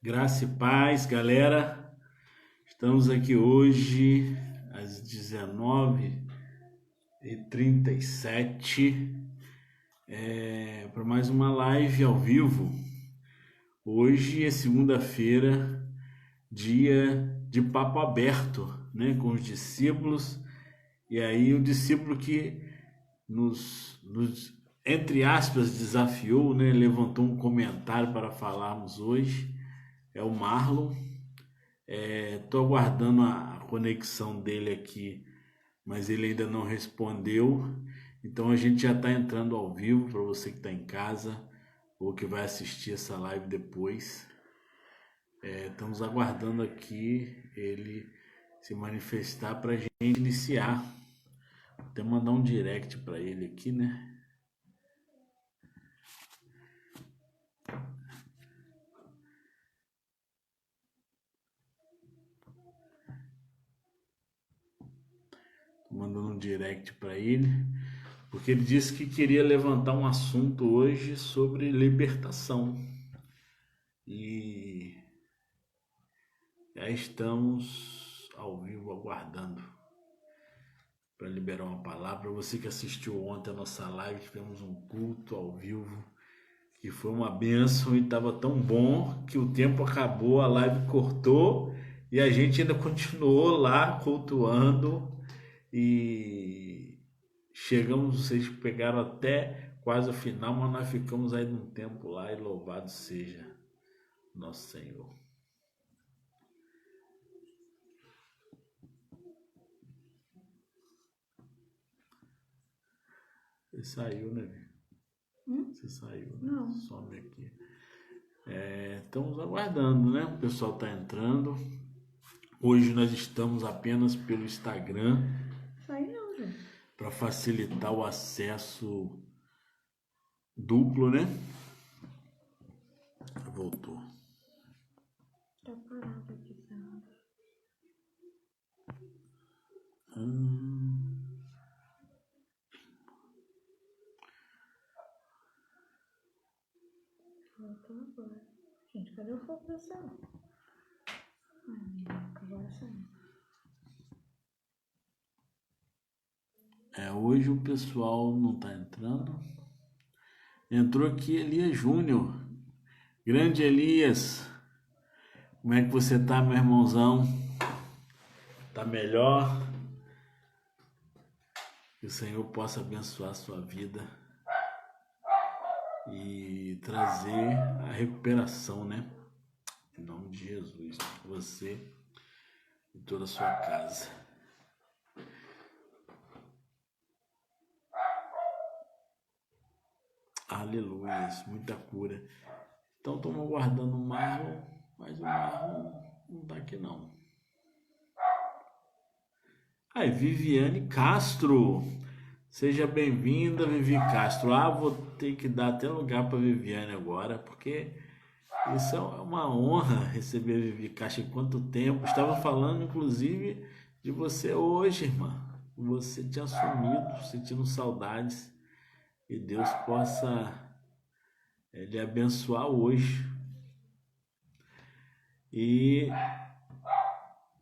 Graça e paz, galera. Estamos aqui hoje às 19h37 para mais uma live ao vivo. Hoje é segunda-feira, dia de papo aberto, né, com os discípulos. E aí o discípulo que nos entre aspas, desafiou, né, levantou um comentário para falarmos hoje, é o Marlon. Estou aguardando a conexão dele aqui, mas ele ainda não respondeu. Então a gente já está entrando ao vivo para você que está em casa ou que vai assistir essa live depois. Estamos aguardando aqui ele se manifestar para a gente iniciar. Vou até mandar um direct para ele aqui, né? Mandando um direct para ele, porque ele disse que queria levantar um assunto hoje sobre libertação. E já estamos ao vivo aguardando para liberar uma palavra. Você que assistiu ontem a nossa live, tivemos um culto ao vivo que foi uma bênção e estava tão bom que o tempo acabou, a live cortou e a gente ainda continuou lá cultuando. E chegamos, vocês pegaram até quase o final, mas nós ficamos aí num tempo lá e louvado seja nosso Senhor. Você saiu, né? Você saiu, né? Não. Some aqui. Estamos aguardando, né? O pessoal está entrando. Hoje nós estamos apenas pelo Instagram. Sai não, gente. Para facilitar o acesso duplo, né? Voltou. Tá parado aqui, tá? Voltou agora. Gente, cadê o foco da sala? Agora saiu. Hoje o pessoal não está entrando. Entrou aqui Elias Júnior. Grande Elias. Como é que você tá, meu irmãozão? Tá melhor? Que o Senhor possa abençoar a sua vida e trazer a recuperação, né? Em nome de Jesus, você e toda a sua casa. Aleluia, muita cura. Então estamos aguardando o Marlon, mas o Marlon não tá aqui não. Aí, Viviane Castro. Seja bem-vinda, Vivi Castro. Vou ter que dar até lugar para Viviane agora, porque isso é uma honra receber a Vivi Castro. Em quanto tempo? Estava falando, inclusive, de você hoje, irmã. Você tinha sumido, sentindo saudades. E Deus possa lhe abençoar hoje. E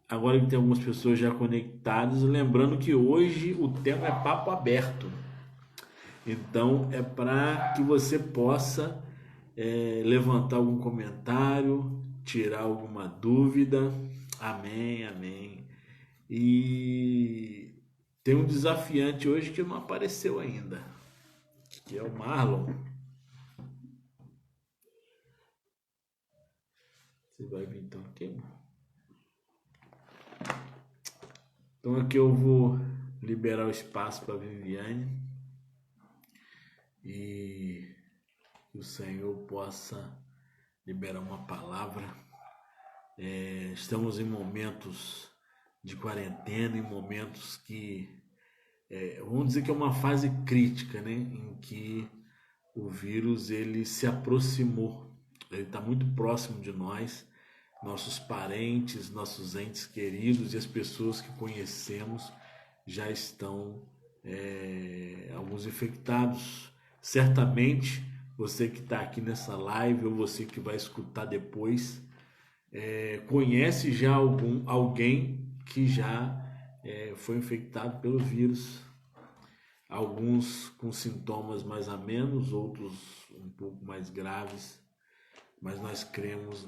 agora que tem algumas pessoas já conectadas, lembrando que hoje o tema é papo aberto. Então é para que você possa levantar algum comentário, tirar alguma dúvida. Amém, amém. E tem um desafiante hoje que não apareceu ainda, que é o Marlon. Você vai vir então aqui? Então aqui eu vou liberar o espaço para a Viviane e que o Senhor possa liberar uma palavra. Estamos em momentos de quarentena, em momentos que vamos dizer que é uma fase crítica, né, em que o vírus ele se aproximou, ele está muito próximo de nós, nossos parentes, nossos entes queridos e as pessoas que conhecemos já estão alguns infectados. Certamente você que está aqui nessa live ou você que vai escutar depois conhece já alguém que já foi infectado pelo vírus. Alguns com sintomas mais amenos, outros um pouco mais graves, mas nós cremos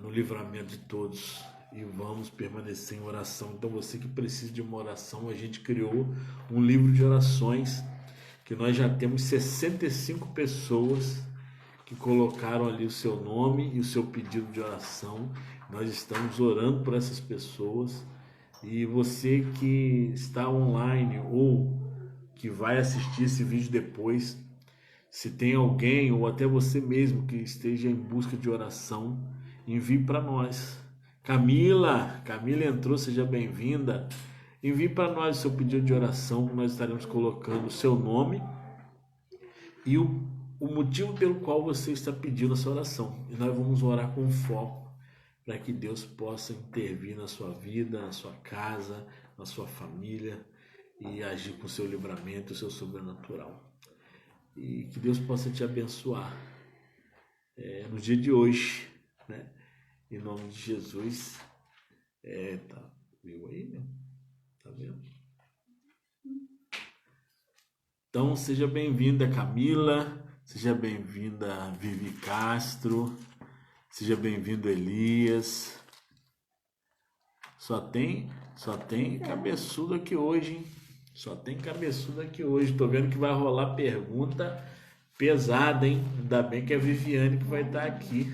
no livramento de todos e vamos permanecer em oração. Então você que precisa de uma oração, a gente criou um livro de orações que nós já temos 65 pessoas que colocaram ali o seu nome e o seu pedido de oração. Nós estamos orando por essas pessoas e você que está online ou que vai assistir esse vídeo depois, se tem alguém ou até você mesmo que esteja em busca de oração, envie para nós. Camila entrou, seja bem-vinda. Envie para nós o seu pedido de oração, que nós estaremos colocando o seu nome e o motivo pelo qual você está pedindo essa oração. E nós vamos orar com foco para que Deus possa intervir na sua vida, na sua casa, na sua família e agir com o seu livramento, o seu sobrenatural. E que Deus possa te abençoar no dia de hoje, né? Em nome de Jesus. Tá, viu aí, né? Tá vendo? Então, seja bem-vinda, Camila. Seja bem-vinda, Vivi Castro. Seja bem-vindo, Elias. Só tem cabeçudo aqui hoje, hein? Só tem cabeçudo aqui hoje. Tô vendo que vai rolar pergunta pesada, hein? Ainda bem que é a Viviane que vai estar aqui.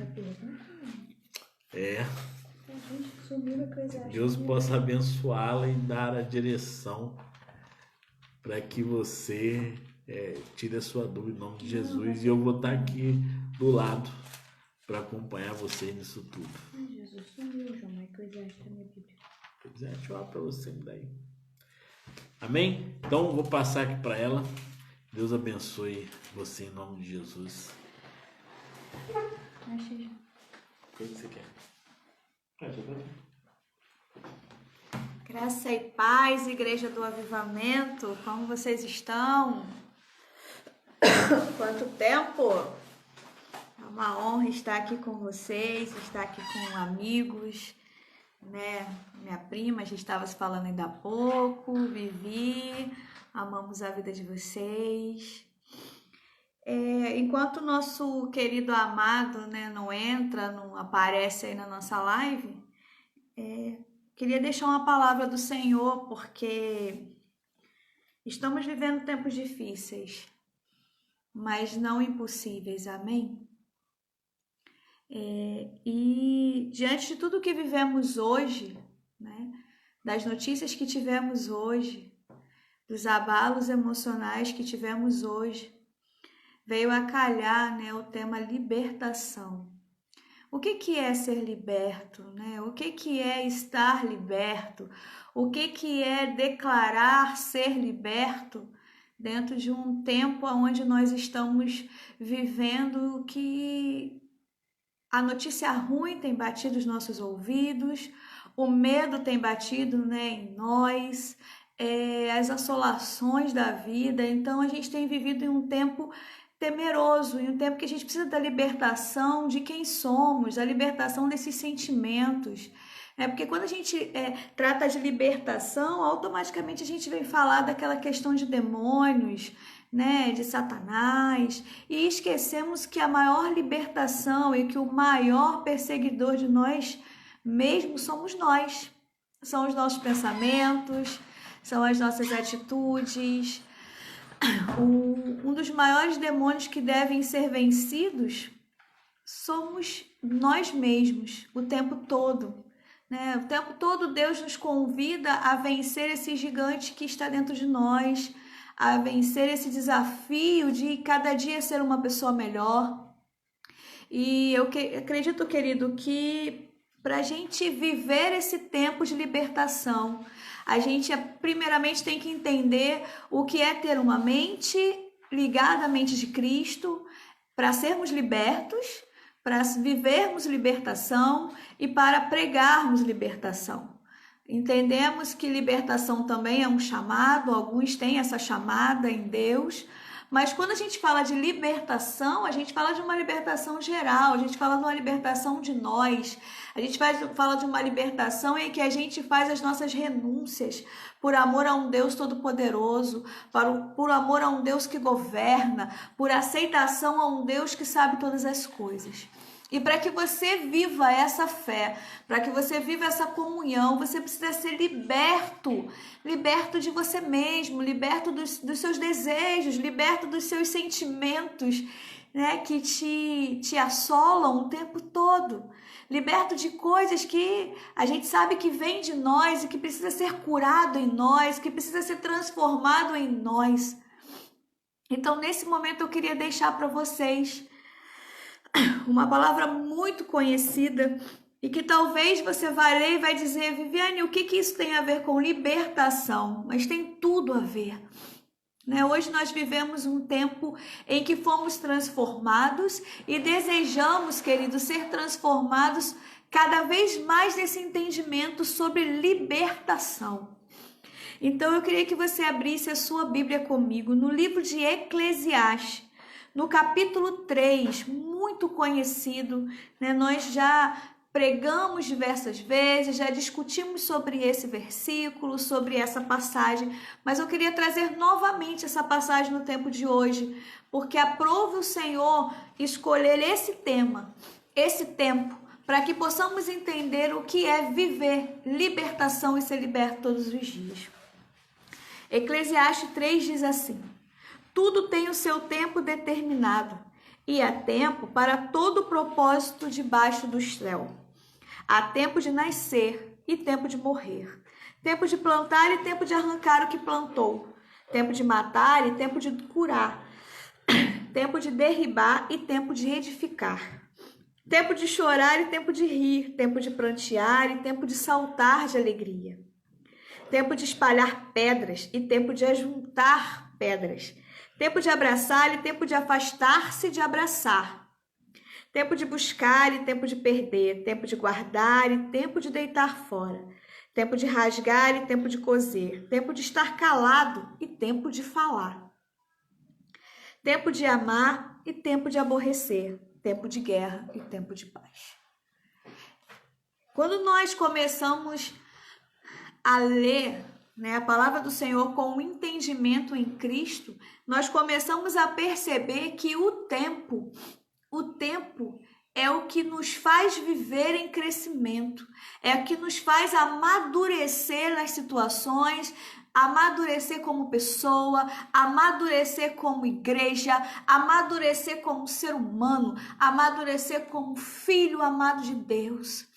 Deus possa abençoá-la e dar a direção para que você tire a sua dúvida em nome de Jesus. E eu vou estar aqui do lado para acompanhar você nisso tudo. Jesus sumiu, João, mas Eclesiastes me pediu. Deixa eu orar para você daí. Amém? Então, vou passar aqui para ela. Deus abençoe você em nome de Jesus. Achei já. O que você quer? Graça e paz, Igreja do Avivamento. Como vocês estão? Quanto tempo? É uma honra estar aqui com vocês, estar aqui com amigos, né? Minha prima, a gente estava se falando ainda há pouco, Vivi, amamos a vida de vocês. Enquanto o nosso querido amado, né, não entra, não aparece aí na nossa live, queria deixar uma palavra do Senhor, porque estamos vivendo tempos difíceis, mas não impossíveis, amém? E diante de tudo que vivemos hoje, né, das notícias que tivemos hoje, dos abalos emocionais que tivemos hoje, veio a calhar, né, o tema libertação. O que é ser liberto, né? O que é estar liberto? O que é declarar ser liberto dentro de um tempo onde nós estamos vivendo que a notícia ruim tem batido os nossos ouvidos, o medo tem batido, né, em nós, as assolações da vida. Então a gente tem vivido em um tempo temeroso, em um tempo que a gente precisa da libertação de quem somos, a libertação desses sentimentos. Porque quando a gente trata de libertação, automaticamente a gente vem falar daquela questão de demônios, né, de Satanás, e esquecemos que a maior libertação e que o maior perseguidor de nós mesmos somos nós. São os nossos pensamentos, são as nossas atitudes. Um dos maiores demônios que devem ser vencidos somos nós mesmos, o tempo todo, né? O tempo todo Deus nos convida a vencer esse gigante que está dentro de nós, a vencer esse desafio de cada dia ser uma pessoa melhor. E eu acredito, querido, que para a gente viver esse tempo de libertação, a gente primeiramente tem que entender o que é ter uma mente ligada à mente de Cristo, para sermos libertos, para vivermos libertação e para pregarmos libertação. Entendemos que libertação também é um chamado, alguns têm essa chamada em Deus, Mas quando a gente fala de libertação, a gente fala de uma libertação geral, a gente fala de uma libertação de nós, a gente fala de uma libertação em que a gente faz as nossas renúncias por amor a um Deus todo-poderoso, por amor a um Deus que governa, por aceitação a um Deus que sabe todas as coisas. E para que você viva essa fé, para que você viva essa comunhão, você precisa ser liberto de você mesmo, liberto dos seus desejos, liberto dos seus sentimentos, né, que te assolam o tempo todo. Liberto de coisas que a gente sabe que vem de nós e que precisa ser curado em nós, que precisa ser transformado em nós. Então, nesse momento, eu queria deixar para vocês uma palavra muito conhecida e que talvez você vai ler e vai dizer: Viviane, o que isso tem a ver com libertação? Mas tem tudo a ver. Né? Hoje nós vivemos um tempo em que fomos transformados e desejamos, queridos, ser transformados cada vez mais nesse entendimento sobre libertação. Então eu queria que você abrisse a sua Bíblia comigo no livro de Eclesiastes, no capítulo 3, muito conhecido, né? Nós já pregamos diversas vezes, já discutimos sobre esse versículo, sobre essa passagem, mas eu queria trazer novamente essa passagem no tempo de hoje, porque aprove o Senhor escolher esse tema, esse tempo, para que possamos entender o que é viver libertação e ser liberto todos os dias. Eclesiastes 3 diz assim: tudo tem o seu tempo determinado, e há tempo para todo propósito debaixo do céu. Há tempo de nascer e tempo de morrer, tempo de plantar e tempo de arrancar o que plantou, tempo de matar e tempo de curar, tempo de derribar e tempo de edificar, tempo de chorar e tempo de rir, tempo de prantear e tempo de saltar de alegria, tempo de espalhar pedras e tempo de ajuntar pedras, tempo de abraçar e tempo de afastar-se de abraçar, tempo de buscar e tempo de perder, tempo de guardar e tempo de deitar fora, tempo de rasgar e tempo de coser, tempo de estar calado e tempo de falar, tempo de amar e tempo de aborrecer, tempo de guerra e tempo de paz. Quando nós começamos a ler, né, a palavra do Senhor com o entendimento em Cristo, nós começamos a perceber que o tempo é o que nos faz viver em crescimento, é o que nos faz amadurecer nas situações, amadurecer como pessoa, amadurecer como igreja, amadurecer como ser humano, amadurecer como filho amado de Deus.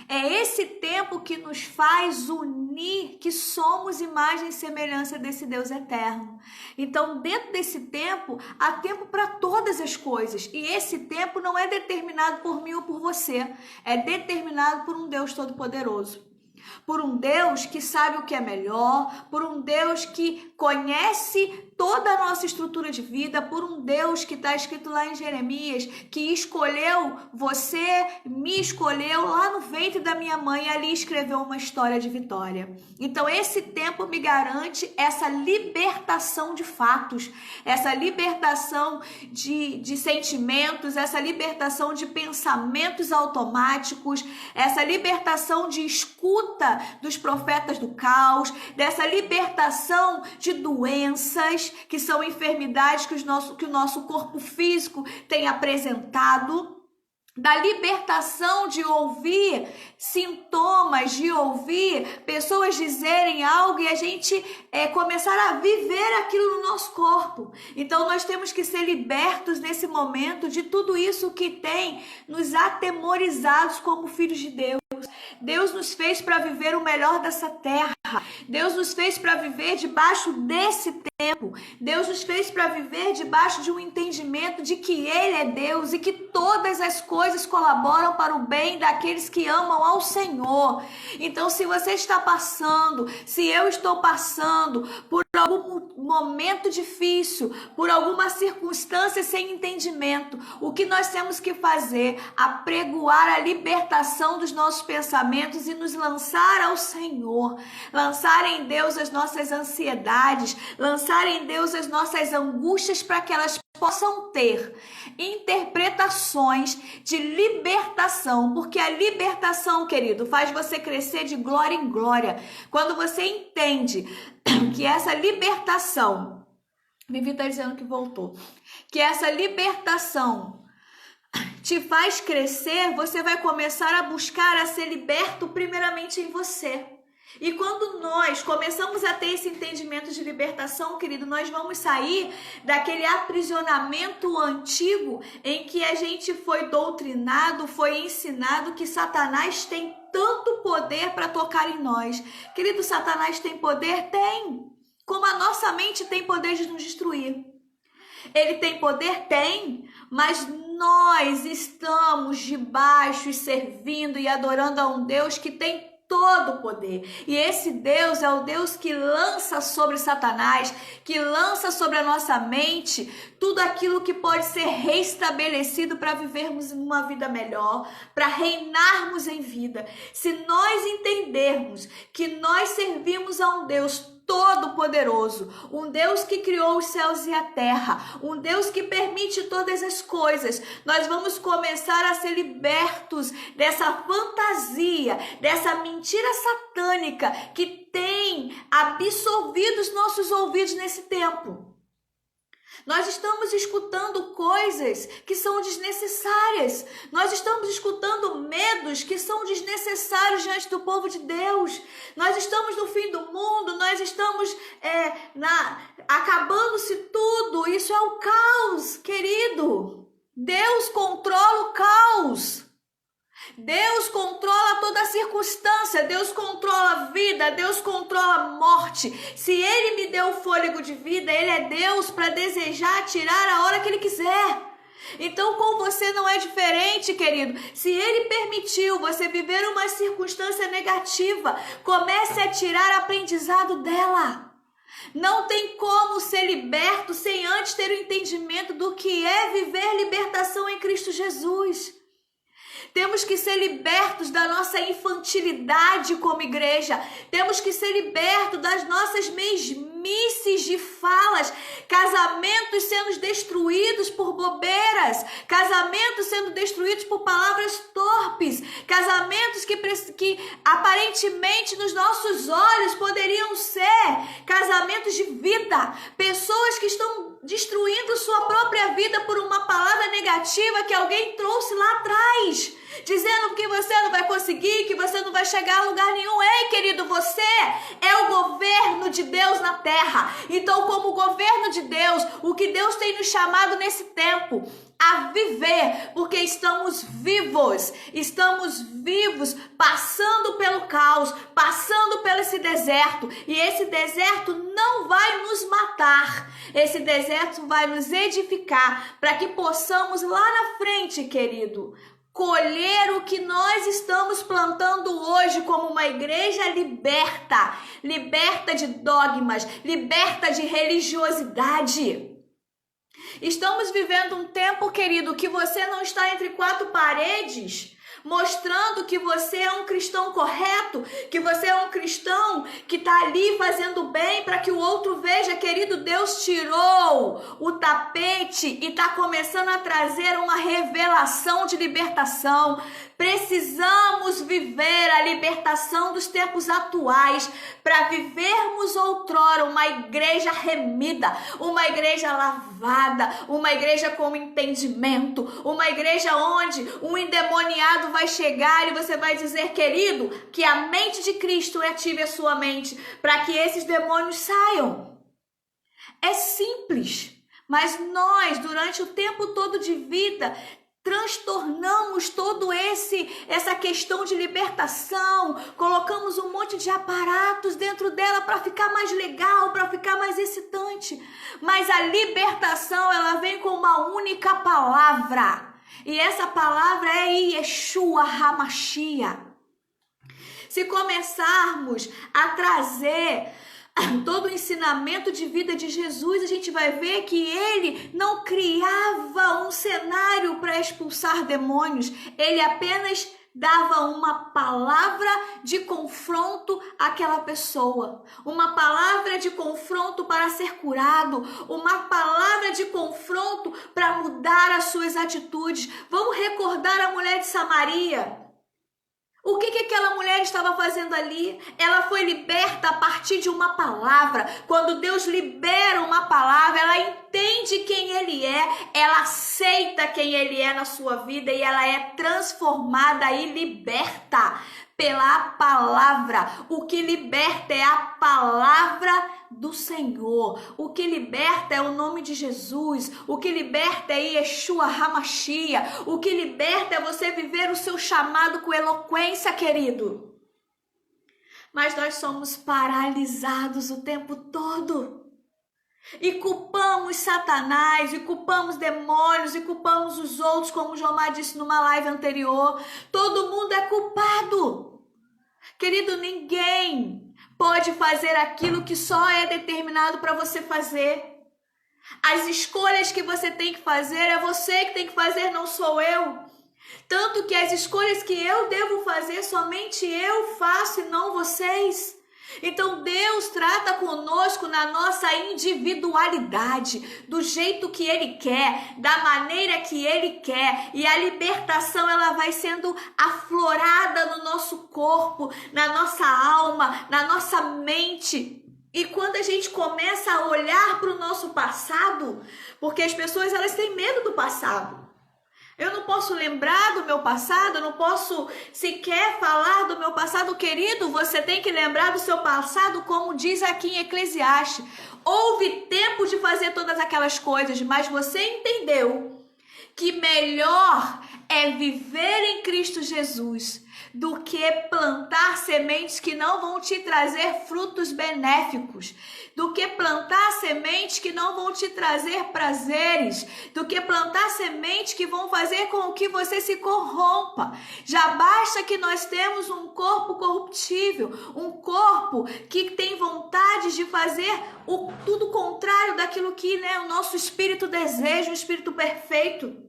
É esse tempo que nos faz unir que somos imagem e semelhança desse Deus eterno. Então, dentro desse tempo, há tempo para todas as coisas. E esse tempo não é determinado por mim ou por você. É determinado por um Deus todo-poderoso. Por um Deus que sabe o que é melhor, por um Deus que conhece toda a nossa estrutura de vida, por um Deus que está escrito lá em Jeremias, que escolheu você, me escolheu lá no ventre da minha mãe e ali escreveu uma história de vitória. Então esse tempo me garante essa libertação de fatos, essa libertação de sentimentos, essa libertação de pensamentos automáticos, essa libertação de escuta dos profetas do caos, dessa libertação de doenças, que são enfermidades que o nosso corpo físico tem apresentado, da libertação de ouvir sintomas, de ouvir pessoas dizerem algo e a gente começar a viver aquilo no nosso corpo. Então nós temos que ser libertos nesse momento de tudo isso que tem nos atemorizados como filhos de Deus. Deus nos fez para viver o melhor dessa terra. Deus nos fez para viver debaixo desse tempo. Deus nos fez para viver debaixo de um entendimento de que Ele é Deus e que todas as coisas colaboram para o bem daqueles que amam ao Senhor. Então, se você está passando, se eu estou passando por algum momento difícil, por alguma circunstância sem entendimento, o que nós temos que fazer? Apregoar a libertação dos nossos pensamentos e nos lançar ao Senhor, lançar em Deus as nossas ansiedades, lançar em Deus as nossas angústias, para que elas possam ter interpretações de libertação, porque a libertação, querido, faz você crescer de glória em glória. Quando você entende que essa libertação, Vivi está dizendo que voltou, que essa libertação te faz crescer, você vai começar a buscar a ser liberto primeiramente em você. E quando nós começamos a ter esse entendimento de libertação, querido, nós vamos sair daquele aprisionamento antigo em que a gente foi doutrinado, foi ensinado que Satanás tem tanto poder para tocar em nós. Querido, Satanás tem poder? Tem. Como a nossa mente tem poder de nos destruir. Ele tem poder? Tem. Mas nós estamos debaixo e servindo e adorando a um Deus que tem todo o poder. E esse Deus é o Deus que lança sobre Satanás, que lança sobre a nossa mente tudo aquilo que pode ser restabelecido para vivermos uma vida melhor, para reinarmos em vida. Se nós entendermos que nós servimos a um Deus todo-poderoso, um Deus que criou os céus e a terra, um Deus que permite todas as coisas, nós vamos começar a ser libertos dessa fantasia, dessa mentira satânica que tem absorvido os nossos ouvidos nesse tempo. Nós estamos escutando coisas que são desnecessárias. Nós estamos escutando medos que são desnecessários diante do povo de Deus. Nós estamos no fim do mundo, nós estamos acabando-se tudo. Isso é o caos, querido. Deus controla o caos. Deus controla toda a circunstância, Deus controla a vida, Deus controla a morte. Se Ele me deu o fôlego de vida, Ele é Deus para desejar tirar a hora que Ele quiser. Então com você não é diferente, querido. Se Ele permitiu você viver uma circunstância negativa, comece a tirar aprendizado dela. Não tem como ser liberto sem antes ter o entendimento do que é viver libertação em Cristo Jesus. Temos que ser libertos da nossa infantilidade como igreja. Temos que ser libertos das nossas mesmices de falas. Casamentos sendo destruídos por bobeiras. Casamentos sendo destruídos por palavras torpes. Casamentos que aparentemente nos nossos olhos poderiam ser casamentos de vida. Pessoas que estão destruindo sua própria vida por uma palavra negativa que alguém trouxe lá atrás, dizendo que você não vai conseguir, que você não vai chegar a lugar nenhum. Ei, querido, você é o governo de Deus na terra. Então, como governo de Deus, o que Deus tem nos chamado nesse tempo a viver, porque estamos vivos, passando pelo caos, passando por esse deserto, e esse deserto não vai nos matar, esse deserto vai nos edificar, para que possamos lá na frente, querido, colher o que nós estamos plantando hoje como uma igreja liberta de dogmas, liberta de religiosidade. Estamos vivendo um tempo, querido, que você não está entre quatro paredes, mostrando que você é um cristão correto, que você é um cristão que está ali fazendo bem para que o outro veja. Querido, Deus tirou o tapete e está começando a trazer uma revelação de libertação. Precisamos viver a libertação dos tempos atuais para vivermos outrora uma igreja remida, uma igreja lavada, uma igreja com entendimento, uma igreja onde um endemoniado vai chegar e você vai dizer, querido, que a mente de Cristo ative a sua mente para que esses demônios saiam. É simples, mas nós, durante o tempo todo de vida, transtornamos todo essa questão de libertação, colocamos um monte de aparatos dentro dela para ficar mais legal, para ficar mais excitante. Mas a libertação, ela vem com uma única palavra, e essa palavra é Yeshua HaMashiach. Se começarmos a trazer todo o ensinamento de vida de Jesus, a gente vai ver que ele não criava um cenário para expulsar demônios, ele apenas dava uma palavra de confronto àquela pessoa, uma palavra de confronto para ser curado, uma palavra de confronto para mudar as suas atitudes. Vamos recordar a mulher de Samaria. O que aquela mulher estava fazendo ali? Ela foi liberta a partir de uma palavra. Quando Deus libera uma palavra, ela entende quem Ele é, ela aceita quem Ele é na sua vida e ela é transformada e liberta pela palavra. O que liberta é a palavra do Senhor. O que liberta é o nome de Jesus. O que liberta é Yeshua Hamashia. O que liberta é você viver o seu chamado com eloquência, querido. Mas nós somos paralisados o tempo todo. E culpamos Satanás, e culpamos demônios, e culpamos os outros, como o Jomar disse numa live anterior. Todo mundo é culpado. Querido, ninguém pode fazer aquilo que só é determinado para você fazer. As escolhas que você tem que fazer é você que tem que fazer, não sou eu. Tanto que as escolhas que eu devo fazer, somente eu faço e não vocês. Então Deus trata conosco na nossa individualidade, do jeito que Ele quer, da maneira que Ele quer, e a libertação ela vai sendo aflorada no nosso corpo, na nossa alma, na nossa mente. E quando a gente começa a olhar para o nosso passado, porque as pessoas elas têm medo do passado. Eu não posso lembrar do meu passado, eu não posso sequer falar do meu passado, querido. Você tem que lembrar do seu passado, como diz aqui em Eclesiastes. Houve tempo de fazer todas aquelas coisas, mas você entendeu que melhor é viver em Cristo Jesus do que plantar sementes que não vão te trazer frutos benéficos, do que plantar sementes que não vão te trazer prazeres, do que plantar sementes que vão fazer com que você se corrompa. Já basta que nós temos um corpo corruptível, um corpo que tem vontade de fazer tudo contrário daquilo que o nosso espírito deseja, um espírito perfeito.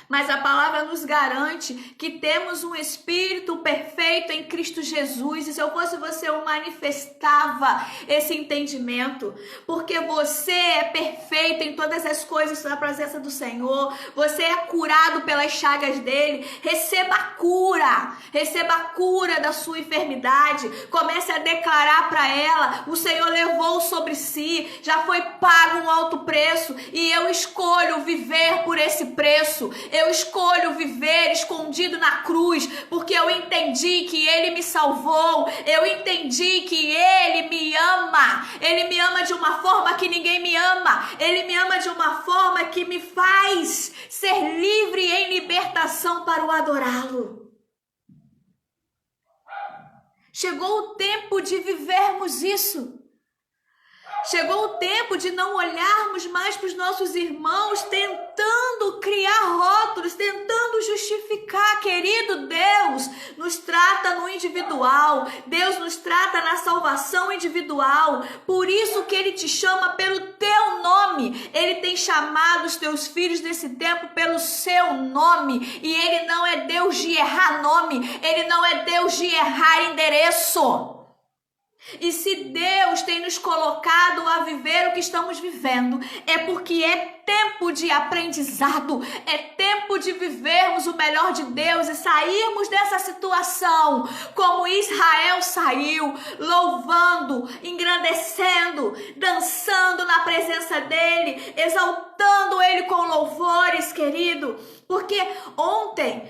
Mas a palavra nos garante que temos um espírito perfeito em Cristo Jesus. E se eu fosse você, eu manifestava esse entendimento. Porque você é perfeito em todas as coisas na presença do Senhor. Você é curado pelas chagas dele. Receba a cura da sua enfermidade. Comece a declarar para ela: o Senhor levou sobre si, já foi pago um alto preço. E eu escolho viver por esse preço. Eu escolho viver escondido na cruz, porque eu entendi que Ele me salvou, eu entendi que Ele me ama de uma forma que ninguém me ama, Ele me ama de uma forma que me faz ser livre em libertação para o adorá-lo. Chegou o tempo de vivermos isso. Chegou o tempo de não olharmos mais para os nossos irmãos tentando criar rótulos, tentando justificar. Querido, Deus nos trata no individual. Deus nos trata na salvação individual. Por isso que Ele te chama pelo teu nome. Ele tem chamado os teus filhos desse tempo pelo seu nome. E Ele não é Deus de errar nome. Ele não é Deus de errar endereço. E se Deus tem nos colocado a viver o que estamos vivendo, é porque é tempo de aprendizado, é tempo de vivermos o melhor de Deus e sairmos dessa situação como Israel saiu, louvando, engrandecendo, dançando na presença dele, exaltando ele com louvores, querido. Porque ontem,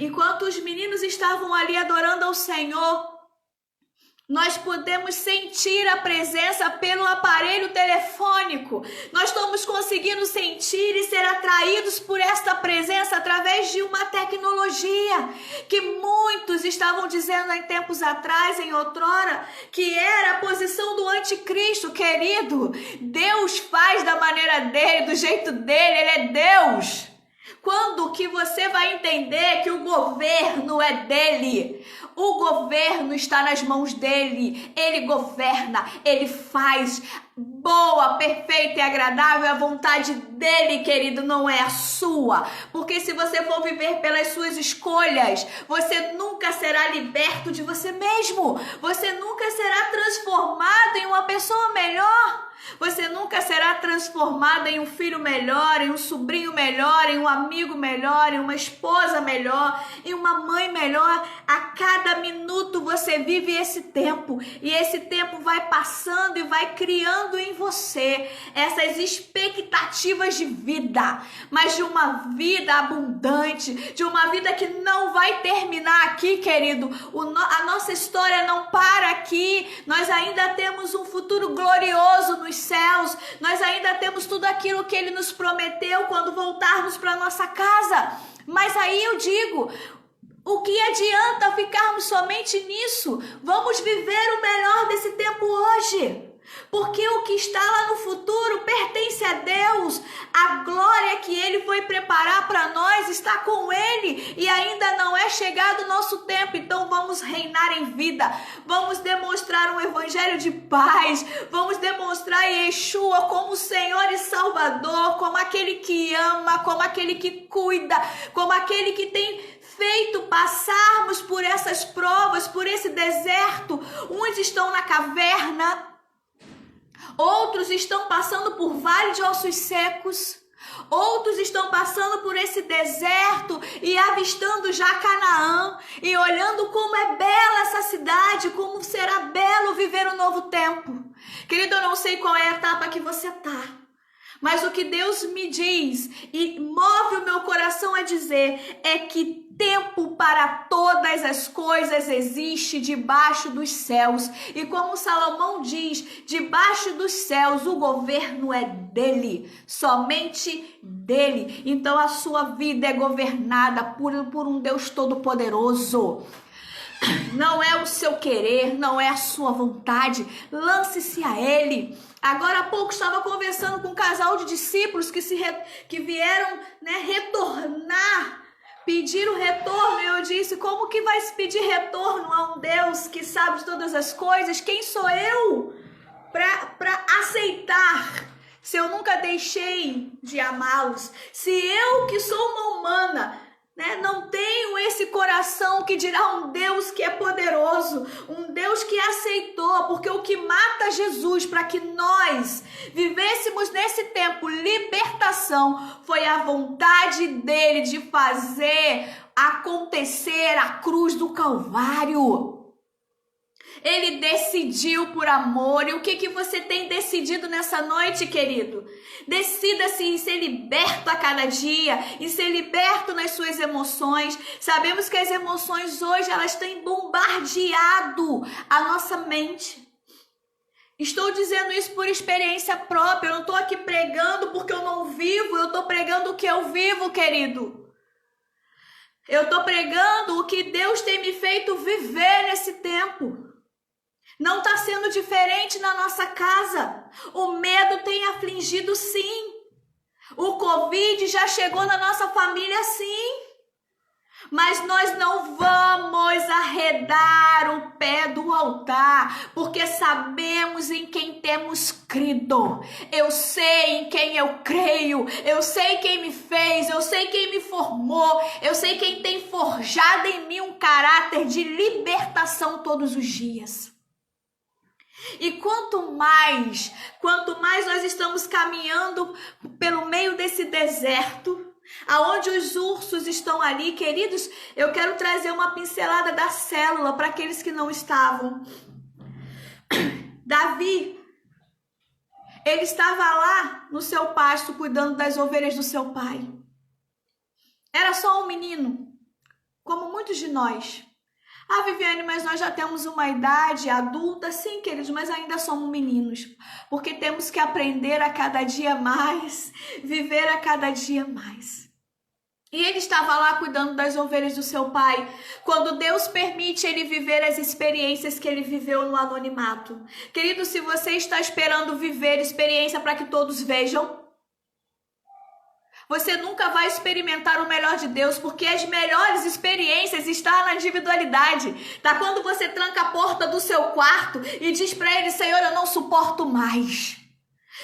enquanto os meninos estavam ali adorando ao Senhor, nós podemos sentir a presença pelo aparelho telefônico. Nós estamos conseguindo sentir e ser atraídos por esta presença através de uma tecnologia que muitos estavam dizendo em tempos atrás, em outrora, que era a posição do anticristo. Querido, Deus faz da maneira dele, do jeito dele, Ele é Deus. Quando que você vai entender que o governo é dele? O governo está nas mãos dele. Ele governa, ele faz. Boa, perfeita e agradável é a vontade dele, querido, não é a sua. Porque se você for viver pelas suas escolhas, você nunca será liberto de você mesmo. Você nunca será transformado em uma pessoa melhor. Você nunca será transformada em um filho melhor, em um sobrinho melhor, em um amigo melhor, em uma esposa melhor, em uma mãe melhor. A cada minuto você vive esse tempo e esse tempo vai passando e vai criando em você essas expectativas de vida, mas de uma vida abundante, de uma vida que não vai terminar aqui, querido. A nossa história não para aqui. Nós ainda temos um futuro glorioso nos céus, nós ainda temos tudo aquilo que ele nos prometeu quando voltarmos para nossa casa. Mas aí eu digo, o que adianta ficarmos somente nisso? Vamos viver o melhor desse tempo hoje. Porque o que está lá no futuro pertence a Deus. A glória que Ele foi preparar para nós está com Ele. E ainda não é chegado o nosso tempo. Então vamos reinar em vida. Vamos demonstrar um evangelho de paz. Vamos demonstrar Yeshua como Senhor e Salvador. Como aquele que ama, como aquele que cuida, como aquele que tem feito passarmos por essas provas, por esse deserto. Uns estão na caverna, outros estão passando por vale de ossos secos, outros estão passando por esse deserto e avistando já Canaã e olhando como é bela essa cidade, como será belo viver um novo tempo. Querido, eu não sei qual é a etapa que você está, mas o que Deus me diz e move o meu coração a dizer é que tempo para todas as coisas existe debaixo dos céus. E como Salomão diz, debaixo dos céus o governo é dele, somente dele. Então a sua vida é governada por um Deus todo-poderoso. Não é o seu querer, não é a sua vontade. Lance-se a ele. Agora há pouco estava conversando com um casal de discípulos que vieram, retornar, pedir o retorno. E eu disse, como que vai se pedir retorno a um Deus que sabe de todas as coisas? Quem sou eu para aceitar se eu nunca deixei de amá-los? Se eu, que sou uma humana, não tenho esse coração que dirá um Deus que é poderoso, um Deus que aceitou, porque o que mata Jesus para que nós vivêssemos nesse tempo libertação foi a vontade dele de fazer acontecer a cruz do Calvário. Ele decidiu por amor. E o que você tem decidido nessa noite, querido? Decida-se em ser liberto a cada dia, em ser liberto nas suas emoções. Sabemos que as emoções hoje, elas têm bombardeado a nossa mente. Estou dizendo isso por experiência própria. Eu não estou aqui pregando porque eu não vivo. Eu estou pregando o que eu vivo, querido. Eu estou pregando o que Deus tem me feito viver nesse tempo. Não está sendo diferente na nossa casa. O medo tem afligido, sim. O Covid já chegou na nossa família, sim. Mas nós não vamos arredar o pé do altar, porque sabemos em quem temos crido. Eu sei em quem eu creio, eu sei quem me fez, eu sei quem me formou, eu sei quem tem forjado em mim um caráter de libertação todos os dias. E quanto mais nós estamos caminhando pelo meio desse deserto, aonde os ursos estão ali, queridos, eu quero trazer uma pincelada da célula para aqueles que não estavam. Davi, ele estava lá no seu pasto cuidando das ovelhas do seu pai. Era só um menino, como muitos de nós. Ah, Viviane, mas nós já temos uma idade adulta. Sim, queridos, mas ainda somos meninos. Porque temos que aprender a cada dia mais, viver a cada dia mais. E ele estava lá cuidando das ovelhas do seu pai, quando Deus permite ele viver as experiências que ele viveu no anonimato. Querido, se você está esperando viver experiência para que todos vejam, Você nunca vai experimentar o melhor de Deus, porque as melhores experiências estão na individualidade. Tá? Quando você tranca a porta do seu quarto e diz para ele: Senhor, eu não suporto mais.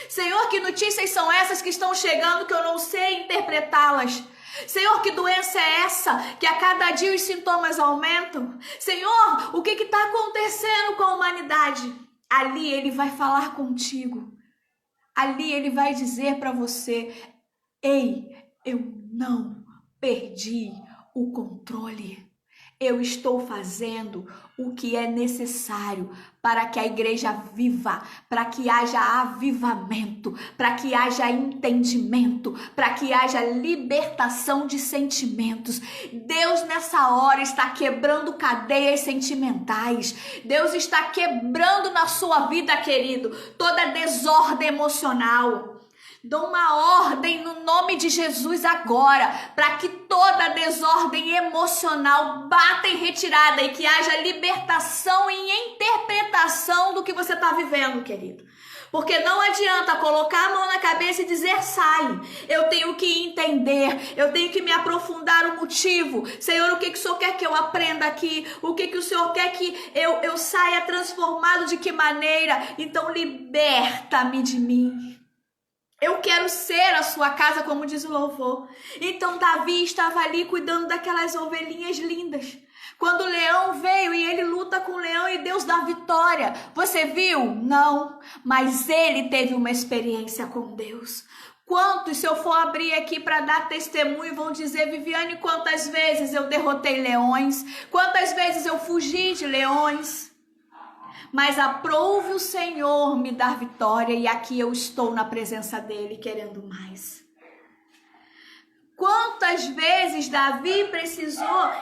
Senhor, que notícias são essas que estão chegando que eu não sei interpretá-las? Senhor, que doença é essa que a cada dia os sintomas aumentam? Senhor, o que está acontecendo com a humanidade? Ali ele vai falar contigo. Ali ele vai dizer para você: ei, eu não perdi o controle. Eu estou fazendo o que é necessário para que a igreja viva, para que haja avivamento, para que haja entendimento, para que haja libertação de sentimentos. Deus nessa hora está quebrando cadeias sentimentais. Deus está quebrando na sua vida, querido, toda desordem emocional. Dou uma ordem no nome de Jesus agora, para que toda desordem emocional bata em retirada e que haja libertação e interpretação do que você está vivendo, querido. Porque não adianta colocar a mão na cabeça e dizer: sai. Eu tenho que entender, eu tenho que me aprofundar o motivo. Senhor, o que o Senhor quer que eu aprenda aqui? O que o Senhor quer que eu saia transformado? De que maneira? Então liberta-me de mim. Eu quero ser a sua casa, como diz o louvor. Então Davi estava ali cuidando daquelas ovelhinhas lindas. Quando o leão veio e ele luta com o leão e Deus dá vitória. Você viu? Não. Mas ele teve uma experiência com Deus. Quantos, se eu for abrir aqui para dar testemunho, vão dizer: Viviane, quantas vezes eu derrotei leões? Quantas vezes eu fugi de leões? Mas aprouve o Senhor me dar vitória, e aqui eu estou na presença dele querendo mais. Quantas vezes Davi precisou,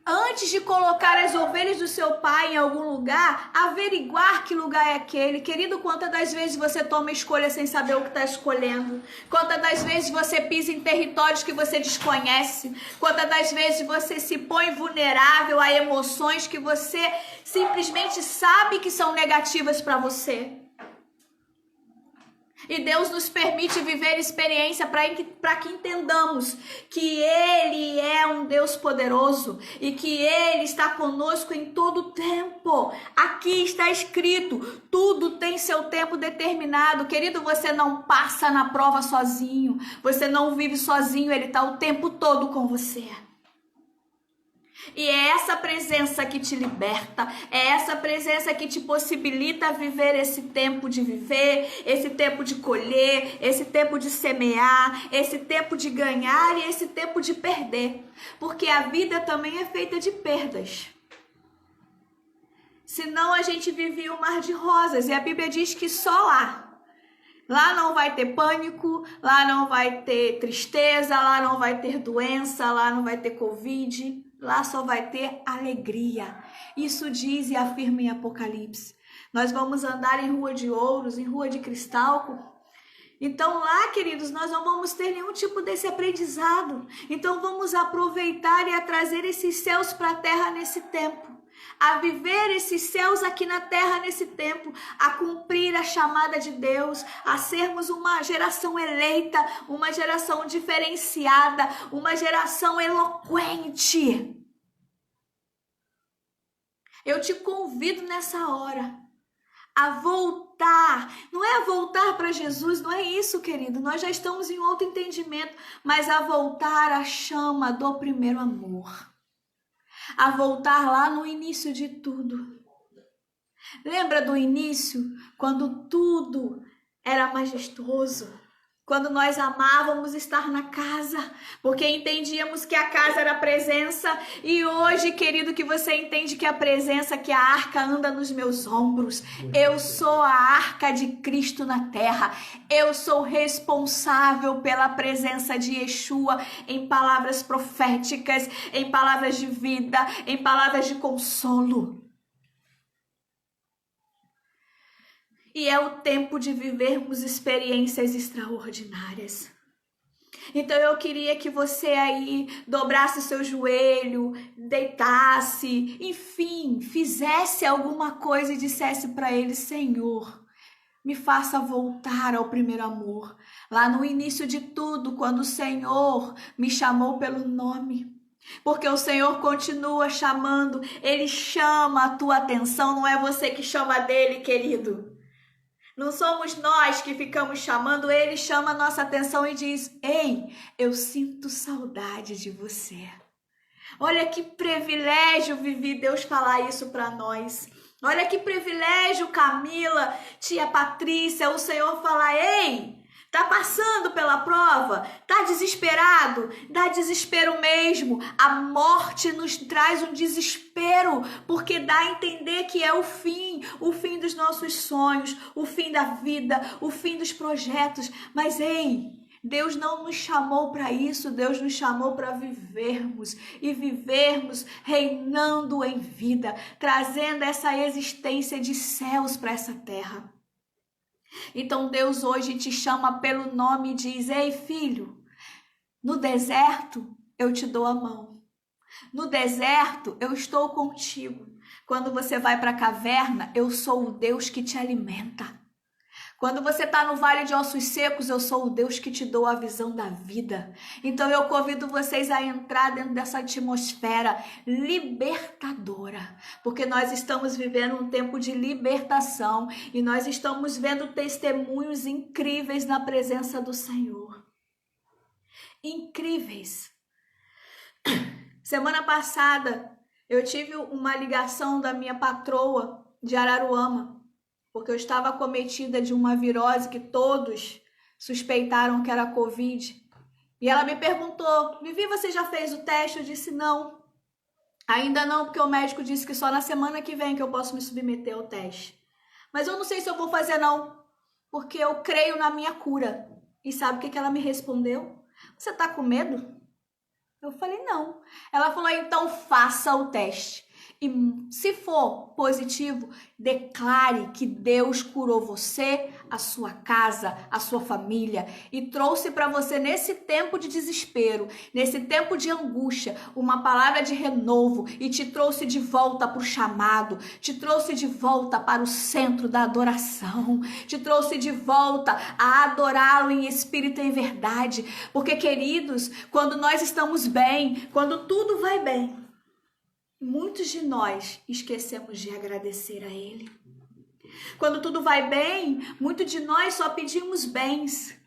antes de colocar as ovelhas do seu pai em algum lugar, averiguar que lugar é aquele? Querido, quantas das vezes você toma escolha sem saber o que está escolhendo? Quantas das vezes você pisa em territórios que você desconhece? Quantas das vezes você se põe vulnerável a emoções que você simplesmente sabe que são negativas para você? E Deus nos permite viver experiência para que entendamos que Ele é um Deus poderoso e que Ele está conosco em todo o tempo. Aqui está escrito: tudo tem seu tempo determinado. Querido, você não passa na prova sozinho, você não vive sozinho, Ele está o tempo todo com você. E é essa presença que te liberta, é essa presença que te possibilita viver esse tempo de viver, esse tempo de colher, esse tempo de semear, esse tempo de ganhar e esse tempo de perder. Porque a vida também é feita de perdas. Senão a gente vivia um mar de rosas, e a Bíblia diz que só lá não vai ter pânico, lá não vai ter tristeza, lá não vai ter doença, lá não vai ter Covid. Lá só vai ter alegria. Isso diz e afirma em Apocalipse. Nós vamos andar em rua de ouros, em rua de cristal. Então lá, queridos, nós não vamos ter nenhum tipo desse aprendizado. Então vamos aproveitar e a trazer esses céus para a terra nesse tempo. A viver esses céus aqui na terra nesse tempo, a cumprir a chamada de Deus, a sermos uma geração eleita, uma geração diferenciada, uma geração eloquente. Eu te convido nessa hora a voltar, não é a voltar para Jesus, não é isso, querido, nós já estamos em outro entendimento, mas a voltar à chama do primeiro amor. A voltar lá no início de tudo. Lembra do início, quando tudo era majestoso? Quando nós amávamos estar na casa, porque entendíamos que a casa era a presença. E hoje, querido, que você entende que a presença, que a arca anda nos meus ombros. Eu sou a arca de Cristo na terra. Eu sou responsável pela presença de Yeshua em palavras proféticas, em palavras de vida, em palavras de consolo. E é o tempo de vivermos experiências extraordinárias. Então eu queria que você aí dobrasse seu joelho, deitasse, enfim, fizesse alguma coisa e dissesse para ele: Senhor, me faça voltar ao primeiro amor. Lá no início de tudo, quando o Senhor me chamou pelo nome. Porque o Senhor continua chamando, Ele chama a tua atenção, não é você que chama dele, querido. Não somos nós que ficamos chamando, Ele chama a nossa atenção e diz: ei, eu sinto saudade de você. Olha que privilégio, Vivi, Deus falar isso para nós. Olha que privilégio, Camila, tia Patrícia, o Senhor falar: ei, tá passando pela prova? Tá desesperado? Dá desespero mesmo. A morte nos traz um desespero, porque dá a entender que é o fim dos nossos sonhos, o fim da vida, o fim dos projetos. Mas ei, Deus não nos chamou para isso, Deus nos chamou para vivermos e vivermos reinando em vida, trazendo essa existência de céus para essa terra. Então Deus hoje te chama pelo nome e diz: ei, filho, no deserto eu te dou a mão. No deserto eu estou contigo. Quando você vai para a caverna, eu sou o Deus que te alimenta. Quando você está no vale de ossos secos, eu sou o Deus que te dou a visão da vida. Então eu convido vocês a entrar dentro dessa atmosfera libertadora, porque nós estamos vivendo um tempo de libertação e nós estamos vendo testemunhos incríveis na presença do Senhor. Incríveis. Semana passada eu tive uma ligação da minha patroa de Araruama, porque eu estava acometida de uma virose que todos suspeitaram que era Covid. E ela me perguntou: Vivi, você já fez o teste? Eu disse: não, ainda não, porque o médico disse que só na semana que vem que eu posso me submeter ao teste. Mas eu não sei se eu vou fazer não, porque eu creio na minha cura. E sabe o que ela me respondeu? Você tá com medo? Eu falei: não. Ela falou: então faça o teste. E se for positivo, declare que Deus curou você, a sua casa, a sua família e trouxe para você nesse tempo de desespero, nesse tempo de angústia, uma palavra de renovo e te trouxe de volta para o chamado, te trouxe de volta para o centro da adoração, te trouxe de volta a adorá-lo em espírito e em verdade. Porque, queridos, quando nós estamos bem, quando tudo vai bem, muitos de nós esquecemos de agradecer a Ele. Quando tudo vai bem, muitos de nós só pedimos bens.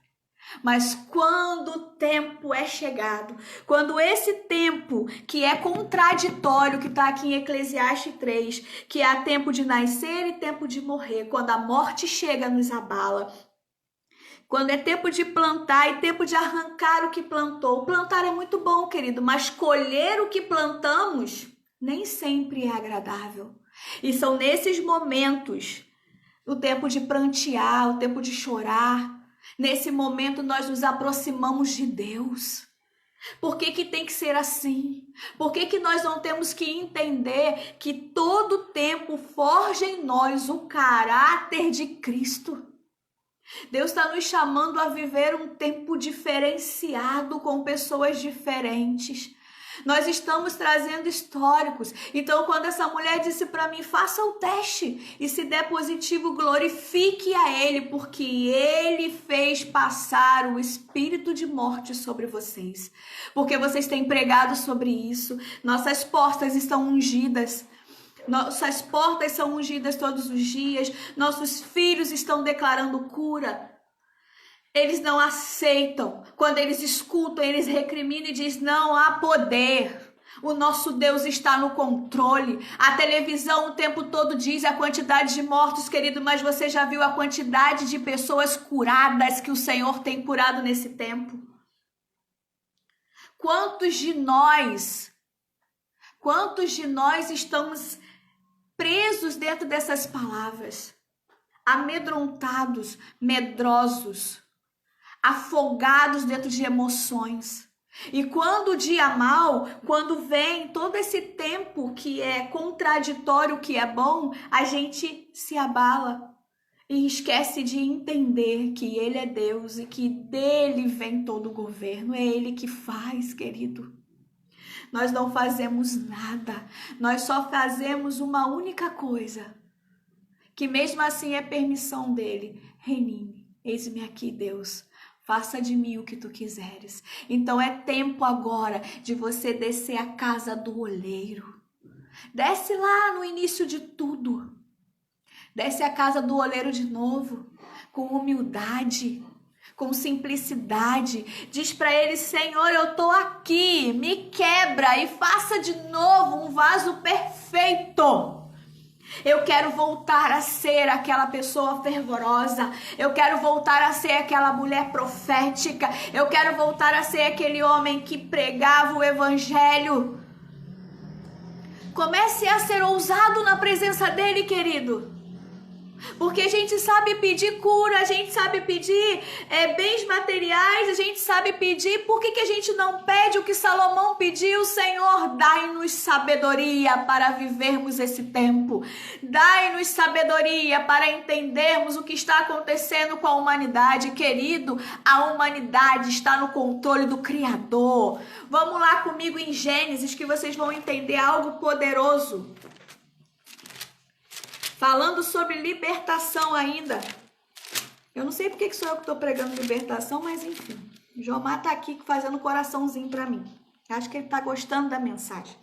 Mas quando o tempo é chegado, quando esse tempo que é contraditório, que está aqui em Eclesiastes 3, que há tempo de nascer e tempo de morrer, quando a morte chega, nos abala. Quando é tempo de plantar e tempo de arrancar o que plantou. Plantar é muito bom, querido, mas colher o que plantamos nem sempre é agradável. E são nesses momentos, o tempo de prantear, o tempo de chorar. Nesse momento nós nos aproximamos de Deus. Por que tem que ser assim? Por que nós não temos que entender que todo tempo forja em nós o caráter de Cristo? Deus está nos chamando a viver um tempo diferenciado com pessoas diferentes. Nós estamos trazendo históricos. Então, quando essa mulher disse para mim: faça o teste e se der positivo, glorifique a Ele, porque Ele fez passar o espírito de morte sobre vocês. Porque vocês têm pregado sobre isso. Nossas portas estão ungidas. Nossas portas são ungidas todos os dias. Nossos filhos estão declarando cura. Eles não aceitam. Quando eles escutam, eles recriminam e dizem: não há poder. O nosso Deus está no controle. A televisão o tempo todo diz a quantidade de mortos, querido, mas você já viu a quantidade de pessoas curadas que o Senhor tem curado nesse tempo? Quantos de nós estamos presos dentro dessas palavras? Amedrontados, medrosos, afogados dentro de emoções. E quando o dia mal, quando vem todo esse tempo que é contraditório, que é bom, a gente se abala e esquece de entender que Ele é Deus e que dele vem todo o governo. É Ele que faz, querido. Nós não fazemos nada, nós só fazemos uma única coisa, que mesmo assim é permissão dele, Renine, eis-me aqui, Deus. Faça de mim o que tu quiseres. Então é tempo agora de você descer a casa do oleiro. Desce lá no início de tudo. Desce a casa do oleiro de novo, com humildade, com simplicidade. Diz para ele: Senhor, eu tô aqui, me quebra e faça de novo um vaso perfeito. Eu quero voltar a ser aquela pessoa fervorosa. Eu quero voltar a ser aquela mulher profética. Eu quero voltar a ser aquele homem que pregava o evangelho. Comece a ser ousado na presença dele, querido. Porque a gente sabe pedir cura, a gente sabe pedir bens materiais, a gente sabe pedir. Por que a gente não pede o que Salomão pediu? Senhor, dai-nos sabedoria para vivermos esse tempo. Dai-nos sabedoria para entendermos o que está acontecendo com a humanidade. Querido, a humanidade está no controle do Criador. Vamos lá comigo em Gênesis que vocês vão entender algo poderoso. Falando sobre libertação ainda. Eu não sei porque que sou eu que estou pregando libertação, mas enfim. O Jomar tá aqui fazendo coraçãozinho para mim. Acho que ele tá gostando da mensagem.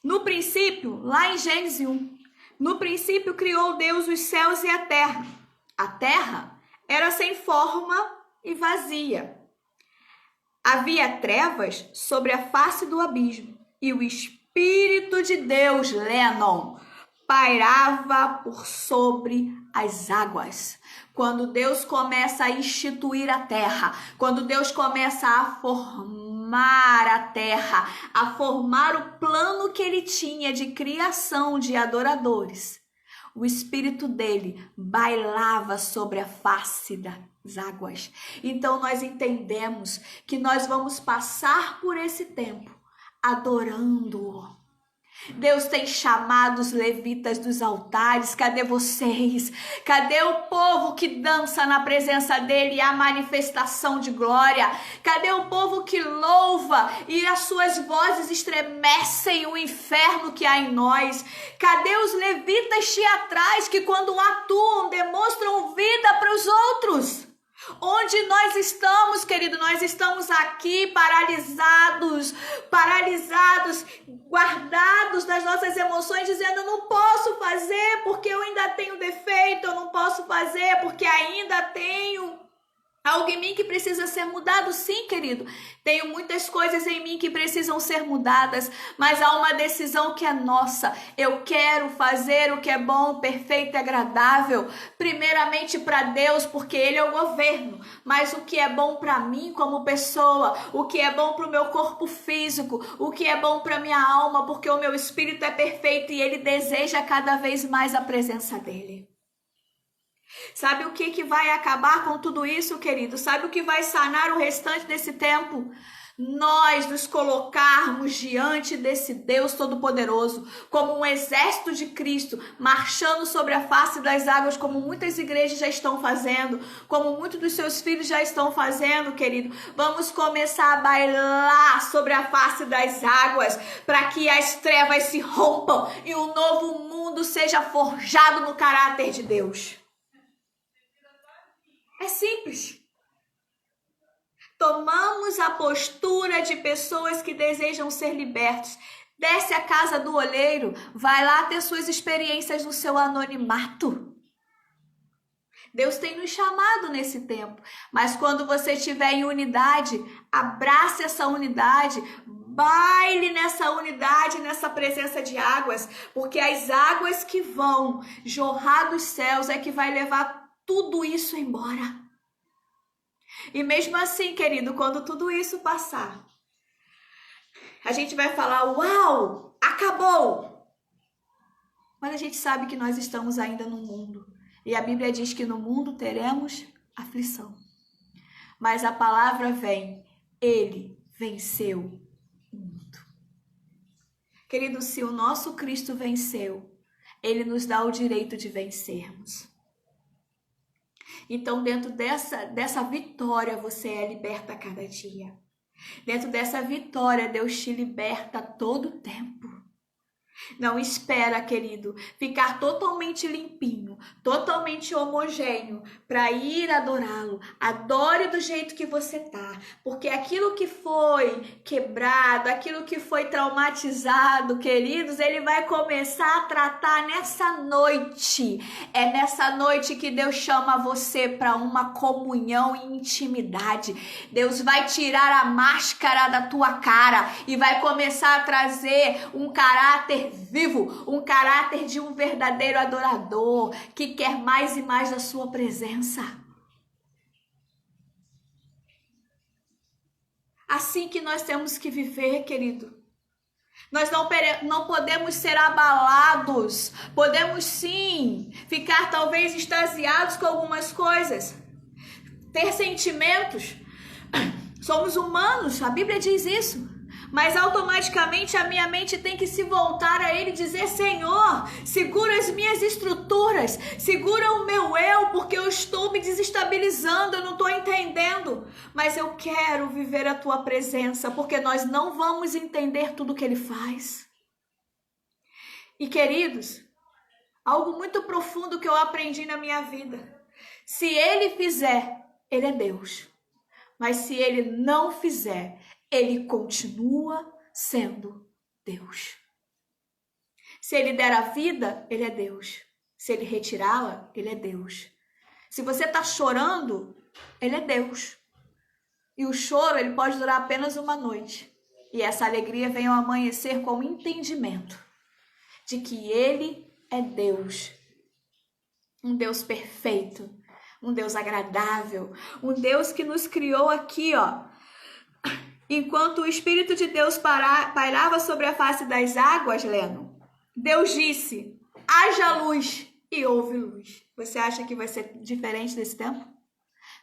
No princípio, lá em Gênesis 1, no princípio criou Deus os céus e a terra. A terra era sem forma e vazia. Havia trevas sobre a face do abismo e o Espírito de Deus, Lennon, pairava por sobre as águas. Quando Deus começa a instituir a terra, quando Deus começa a formar a terra, a formar o plano que ele tinha de criação de adoradores, o Espírito dele bailava sobre a face das águas. Então nós entendemos que nós vamos passar por esse tempo adorando-o. Deus tem chamado os levitas dos altares. Cadê vocês? Cadê o povo que dança na presença dele, a manifestação de glória? Cadê o povo que louva e as suas vozes estremecem o inferno que há em nós? Cadê os levitas teatrais que quando atuam demonstram vida para os outros? Onde nós estamos, querido? Nós estamos aqui paralisados, guardados das nossas emoções, dizendo: eu não posso fazer porque eu ainda tenho defeito, eu não posso fazer porque ainda tenho algo em mim que precisa ser mudado. Sim, querido, tenho muitas coisas em mim que precisam ser mudadas, mas há uma decisão que é nossa. Eu quero fazer o que é bom, perfeito e agradável, primeiramente para Deus, porque Ele é o governo, mas o que é bom para mim como pessoa, o que é bom para o meu corpo físico, o que é bom para minha alma, porque o meu espírito é perfeito e Ele deseja cada vez mais a presença dEle. Sabe o que vai acabar com tudo isso, querido? Sabe o que vai sanar o restante desse tempo? Nós nos colocarmos diante desse Deus Todo-Poderoso como um exército de Cristo, marchando sobre a face das águas, como muitas igrejas já estão fazendo, como muitos dos seus filhos já estão fazendo, querido. Vamos começar a bailar sobre a face das águas, para que as trevas se rompam e um novo mundo seja forjado no caráter de Deus. É simples. Tomamos a postura de pessoas que desejam ser libertos. Desce à casa do oleiro, vai lá ter suas experiências no seu anonimato. Deus tem nos chamado nesse tempo, mas quando você estiver em unidade, abrace essa unidade, baile nessa unidade, nessa presença de águas, porque as águas que vão jorrar dos céus é que vai levar tudo isso embora. E mesmo assim, querido, quando tudo isso passar, a gente vai falar: uau, acabou! Mas a gente sabe que nós estamos ainda no mundo. E a Bíblia diz que no mundo teremos aflição. Mas a palavra vem: Ele venceu o mundo. Querido, se o nosso Cristo venceu, Ele nos dá o direito de vencermos. Então, dentro dessa vitória, você é liberta a cada dia. Dentro dessa vitória, Deus te liberta a todo tempo. Não espera, querido, ficar totalmente limpinho, totalmente homogêneo para ir adorá-lo. Adore do jeito que você tá, porque aquilo que foi quebrado, aquilo que foi traumatizado, queridos, ele vai começar a tratar nessa noite. É nessa noite que Deus chama você para uma comunhão e intimidade. Deus vai tirar a máscara da tua cara e vai começar a trazer um caráter vivo, um caráter de um verdadeiro adorador que quer mais e mais da sua presença. Assim que nós temos que viver, querido. Nós não podemos ser abalados. Podemos sim ficar talvez extasiados com algumas coisas, ter sentimentos. Somos humanos, a Bíblia diz isso. Mas automaticamente a minha mente tem que se voltar a Ele e dizer: Senhor, segura as minhas estruturas, segura o meu eu, porque eu estou me desestabilizando, eu não estou entendendo. Mas eu quero viver a Tua presença, porque nós não vamos entender tudo que Ele faz. E queridos, algo muito profundo que eu aprendi na minha vida: se Ele fizer, Ele é Deus. Mas se Ele não fizer, Ele continua sendo Deus. Se Ele der a vida, Ele é Deus. Se Ele retirá-la, Ele é Deus. Se você está chorando, Ele é Deus. E o choro, ele pode durar apenas uma noite. E essa alegria vem ao amanhecer com o entendimento de que Ele é Deus. Um Deus perfeito. Um Deus agradável. Um Deus que nos criou aqui, ó. Enquanto o Espírito de Deus pairava sobre a face das águas, Leno, Deus disse: haja luz, e houve luz. Você acha que vai ser diferente desse tempo?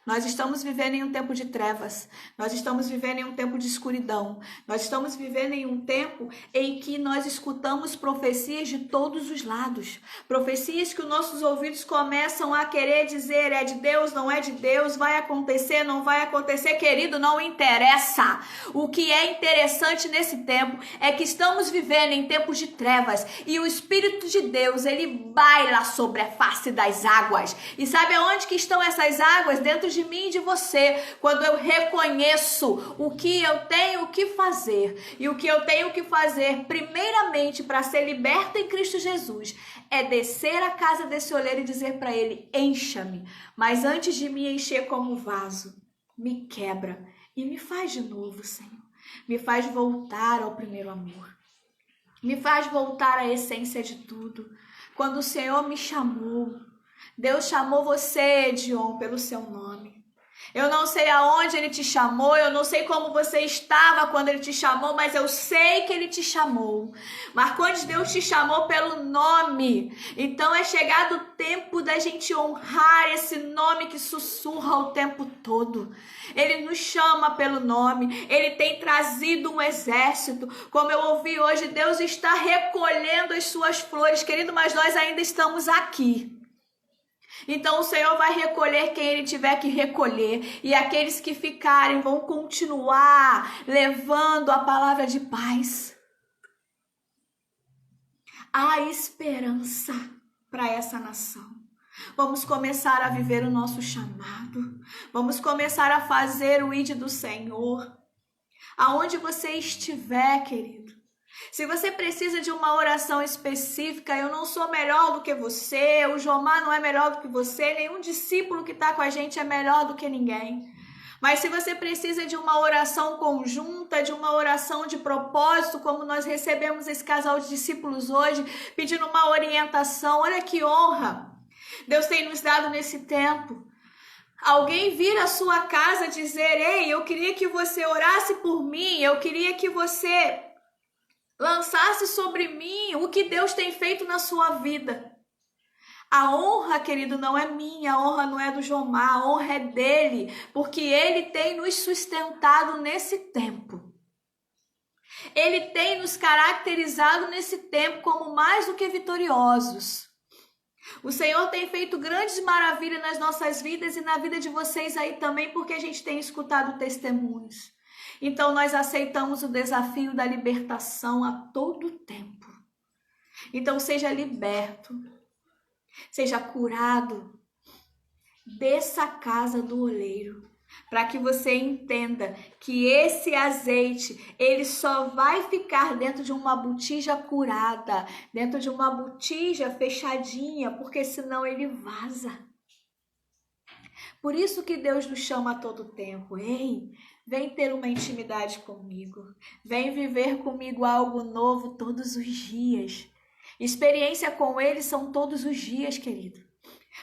Nós estamos vivendo em um tempo de trevas, nós estamos vivendo em um tempo de escuridão, nós estamos vivendo em um tempo em que nós escutamos profecias de todos os lados, profecias que os nossos ouvidos começam a querer dizer: é de Deus, não é de Deus, vai acontecer, não vai acontecer. Querido, não interessa. O que é interessante nesse tempo é que estamos vivendo em tempos de trevas e o Espírito de Deus, ele baila sobre a face das águas. E sabe aonde que estão essas águas? Dentro de mim e de você, quando eu reconheço o que eu tenho que fazer. E o que eu tenho que fazer, primeiramente, para ser liberta em Cristo Jesus, é descer à casa desse oleiro e dizer para ele: encha-me, mas antes de me encher como vaso, me quebra e me faz de novo, Senhor. Me faz voltar ao primeiro amor. Me faz voltar à essência de tudo. Quando o Senhor me chamou, Deus chamou você, Edion, pelo seu nome. Eu não sei aonde Ele te chamou, eu não sei como você estava quando Ele te chamou, mas eu sei que Ele te chamou. Marcondes, Deus te chamou pelo nome. Então é chegado o tempo da gente honrar esse nome que sussurra o tempo todo. Ele nos chama pelo nome, Ele tem trazido um exército. Como eu ouvi hoje, Deus está recolhendo as suas flores, querido, mas nós ainda estamos aqui. Então o Senhor vai recolher quem Ele tiver que recolher, e aqueles que ficarem vão continuar levando a palavra de paz. Há esperança para essa nação. Vamos começar a viver o nosso chamado. Vamos começar a fazer o ID do Senhor. Aonde você estiver, querido. Se você precisa de uma oração específica, eu não sou melhor do que você, o Jomar não é melhor do que você, nenhum discípulo que está com a gente é melhor do que ninguém. Mas se você precisa de uma oração conjunta, de uma oração de propósito, como nós recebemos esse casal de discípulos hoje, pedindo uma orientação, olha que honra Deus tem nos dado nesse tempo. Alguém vir à sua casa dizer: ei, eu queria que você orasse por mim, eu queria que você lançasse sobre mim o que Deus tem feito na sua vida. A honra, querido, não é minha, a honra não é do Jomar, a honra é dele, porque ele tem nos sustentado nesse tempo. Ele tem nos caracterizado nesse tempo como mais do que vitoriosos. O Senhor tem feito grandes maravilhas nas nossas vidas e na vida de vocês aí também, porque a gente tem escutado testemunhos. Então nós aceitamos o desafio da libertação a todo tempo. Então seja liberto, seja curado dessa casa do oleiro, para que você entenda que esse azeite, ele só vai ficar dentro de uma botija curada, dentro de uma botija fechadinha, porque senão ele vaza. Por isso que Deus nos chama a todo tempo. Ei, vem ter uma intimidade comigo. Vem viver comigo algo novo todos os dias. Experiência com Ele são todos os dias, querido.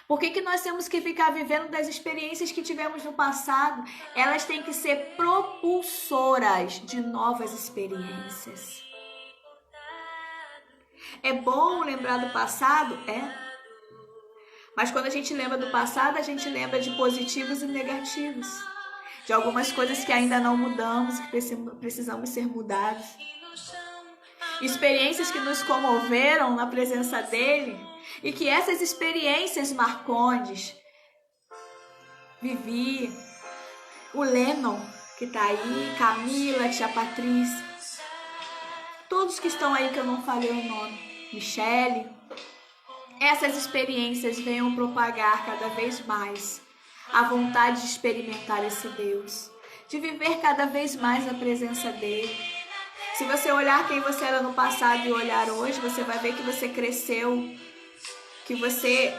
Por que nós temos que ficar vivendo das experiências que tivemos no passado? Elas têm que ser propulsoras de novas experiências. É bom lembrar do passado? É. Mas quando a gente lembra do passado, a gente lembra de positivos e negativos. De algumas coisas que ainda não mudamos, que precisamos ser mudados. Experiências que nos comoveram na presença dele. E que essas experiências, Marcondes, Vivi, o Lennon, que tá aí, Camila, tia Patrícia, todos que estão aí que eu não falei o nome, Michele, essas experiências venham propagar cada vez mais a vontade de experimentar esse Deus, de viver cada vez mais a presença dele. Se você olhar quem você era no passado e olhar hoje, você vai ver que você cresceu, que você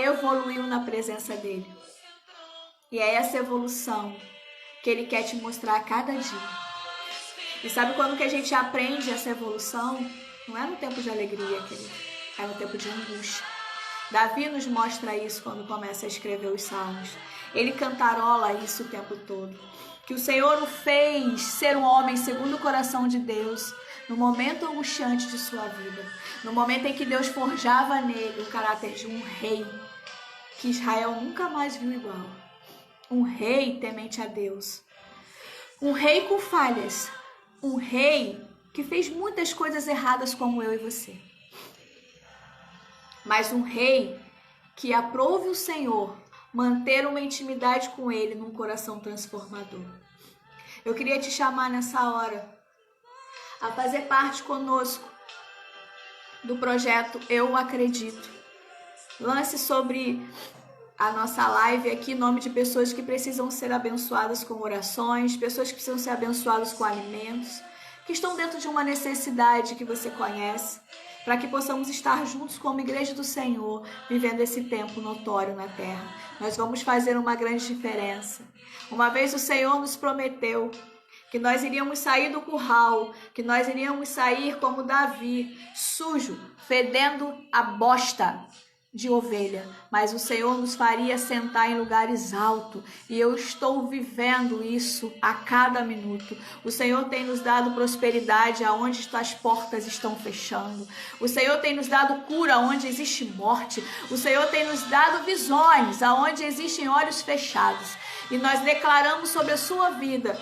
evoluiu na presença dele. E é essa evolução que ele quer te mostrar a cada dia. E sabe quando que a gente aprende essa evolução? Não é no tempo de alegria, querido. É no tempo de angústia. Davi nos mostra isso quando começa a escrever os salmos. Ele cantarola isso o tempo todo. Que o Senhor o fez ser um homem segundo o coração de Deus no momento angustiante de sua vida. No momento em que Deus forjava nele o caráter de um rei que Israel nunca mais viu igual. Um rei temente a Deus. Um rei com falhas. Um rei que fez muitas coisas erradas como eu e você. Mas um rei que aprove o Senhor manter uma intimidade com ele num coração transformador. Eu queria te chamar nessa hora a fazer parte conosco do projeto Eu Acredito. Lance sobre a nossa live aqui nome de pessoas que precisam ser abençoadas com orações, pessoas que precisam ser abençoadas com alimentos, que estão dentro de uma necessidade que você conhece, para que possamos estar juntos como Igreja do Senhor, vivendo esse tempo notório na terra. Nós vamos fazer uma grande diferença. Uma vez o Senhor nos prometeu que nós iríamos sair do curral, que nós iríamos sair como Davi, sujo, fedendo a bosta de ovelha, mas o Senhor nos faria sentar em lugares altos, e eu estou vivendo isso a cada minuto. O Senhor tem nos dado prosperidade aonde as portas estão fechando. O Senhor tem nos dado cura aonde existe morte. O Senhor tem nos dado visões aonde existem olhos fechados, e nós declaramos sobre a sua vida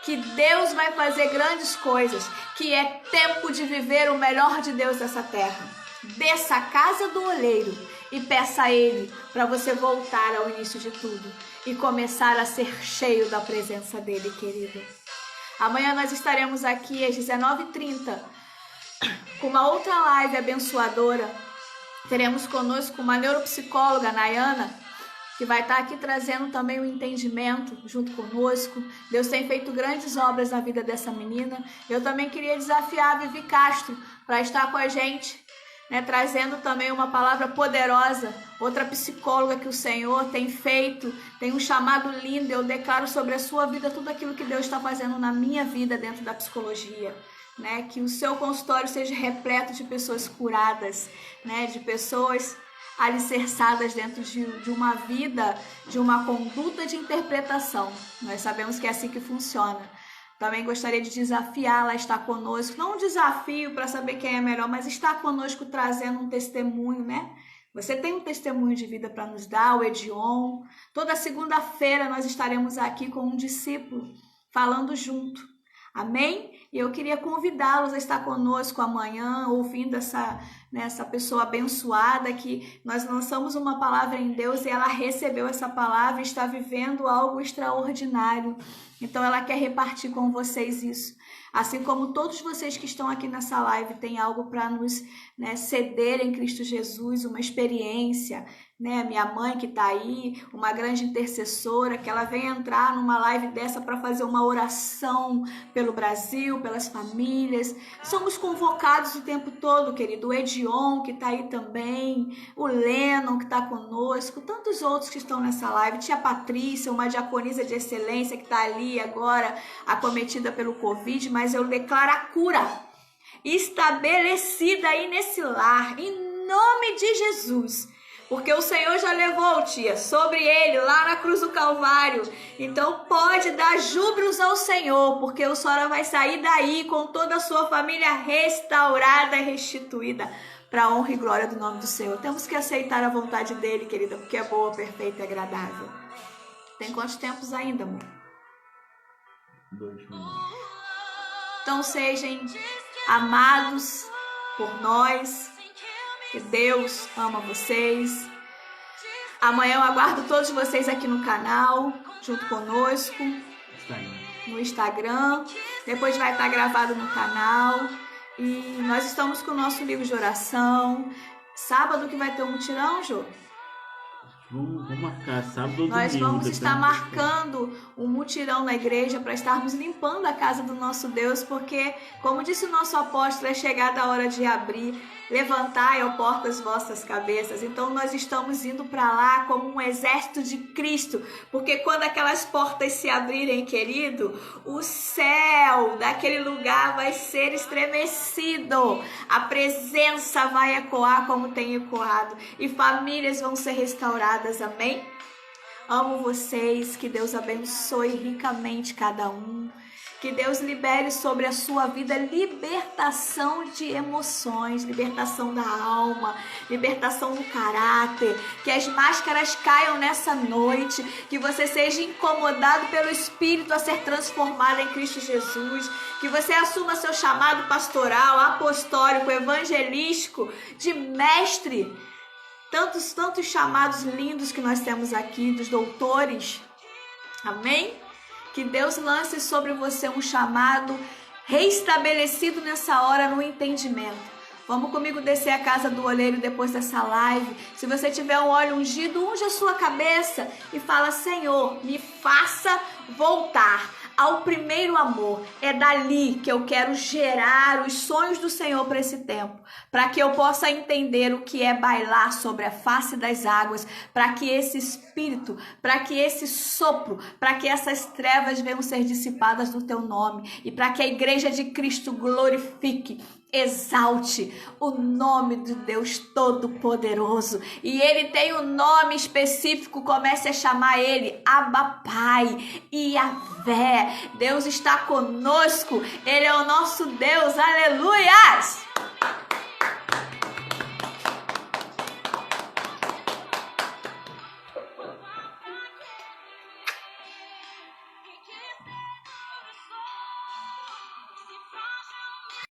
que Deus vai fazer grandes coisas, que é tempo de viver o melhor de Deus dessa terra. Desça a casa do oleiro e peça a Ele para você voltar ao início de tudo e começar a ser cheio da presença dEle, querido. Amanhã nós estaremos aqui às 19h30 com uma outra live abençoadora. Teremos conosco uma neuropsicóloga, Nayana, que vai estar aqui trazendo também o entendimento junto conosco. Deus tem feito grandes obras na vida dessa menina. Eu também queria desafiar a Vivi Castro para estar com a gente, trazendo também uma palavra poderosa, outra psicóloga que o Senhor tem feito, tem um chamado lindo. Eu declaro sobre a sua vida tudo aquilo que Deus está fazendo na minha vida dentro da psicologia, que o seu consultório seja repleto de pessoas curadas, de pessoas alicerçadas dentro de uma vida, de uma conduta de interpretação. Nós sabemos que é assim que funciona. Também gostaria de desafiá-la a estar conosco, não um desafio para saber quem é melhor, mas estar conosco trazendo um testemunho, Você tem um testemunho de vida para nos dar, o Edion. Toda segunda-feira nós estaremos aqui com um discípulo, falando junto. Amém? E eu queria convidá-los a estar conosco amanhã, ouvindo essa pessoa abençoada que nós lançamos uma palavra em Deus e ela recebeu essa palavra e está vivendo algo extraordinário. Então ela quer repartir com vocês isso. Assim como todos vocês que estão aqui nessa live têm algo para nos ceder em Cristo Jesus, uma experiência, minha mãe que está aí, uma grande intercessora, que ela vem entrar numa live dessa para fazer uma oração pelo Brasil, pelas famílias. Somos convocados o tempo todo, querido. O Edion, que está aí também, o Lennon, que está conosco, tantos outros que estão nessa live, tia Patrícia, uma diaconisa de excelência que está ali agora, acometida pelo Covid, mas eu declaro a cura estabelecida aí nesse lar, em nome de Jesus. Porque o Senhor já levou, tia, sobre ele, lá na cruz do Calvário. Então pode dar júbilos ao Senhor, porque a senhora vai sair daí com toda a sua família restaurada e restituída, para a honra e glória do nome do Senhor. Temos que aceitar a vontade dele, querida, porque é boa, perfeita e agradável. Tem quantos tempos ainda, amor? 2 minutos. Então sejam amados por nós, que Deus ama vocês. Amanhã eu aguardo todos vocês aqui no canal, junto conosco, no Instagram. Depois vai estar gravado no canal. E nós estamos com o nosso livro de oração. Sábado que vai ter um mutirão, Jô? Vamos marcar sábado ou Nós domingo, vamos estar marcando um mutirão na igreja para estarmos limpando a casa do nosso Deus, porque, como disse o nosso apóstolo, é chegada a hora de abrir. Levantai, ó portas, vossas cabeças. Então nós estamos indo para lá como um exército de Cristo, porque quando aquelas portas se abrirem, querido, o céu daquele lugar vai ser estremecido, a presença vai ecoar como tem ecoado e famílias vão ser restauradas, amém? Amo vocês, que Deus abençoe ricamente cada um. Que Deus libere sobre a sua vida libertação de emoções, libertação da alma, libertação do caráter. Que as máscaras caiam nessa noite. Que você seja incomodado pelo Espírito a ser transformado em Cristo Jesus. Que você assuma seu chamado pastoral, apostólico, evangelístico, de mestre. Tantos chamados lindos que nós temos aqui, dos doutores. Amém? Que Deus lance sobre você um chamado reestabelecido nessa hora no entendimento. Vamos comigo descer a casa do olheiro depois dessa live. Se você tiver um óleo ungido, unja a sua cabeça e fala: Senhor, me faça voltar ao primeiro amor. É dali que eu quero gerar os sonhos do Senhor para esse tempo, para que eu possa entender o que é bailar sobre a face das águas, para que esse espírito, para que esse sopro, para que essas trevas venham ser dissipadas no teu nome e para que a igreja de Cristo glorifique, exalte o nome de Deus Todo-Poderoso. E ele tem um nome específico, comece a chamar ele Abba Pai, Iavé. Deus está conosco, ele é o nosso Deus, aleluias!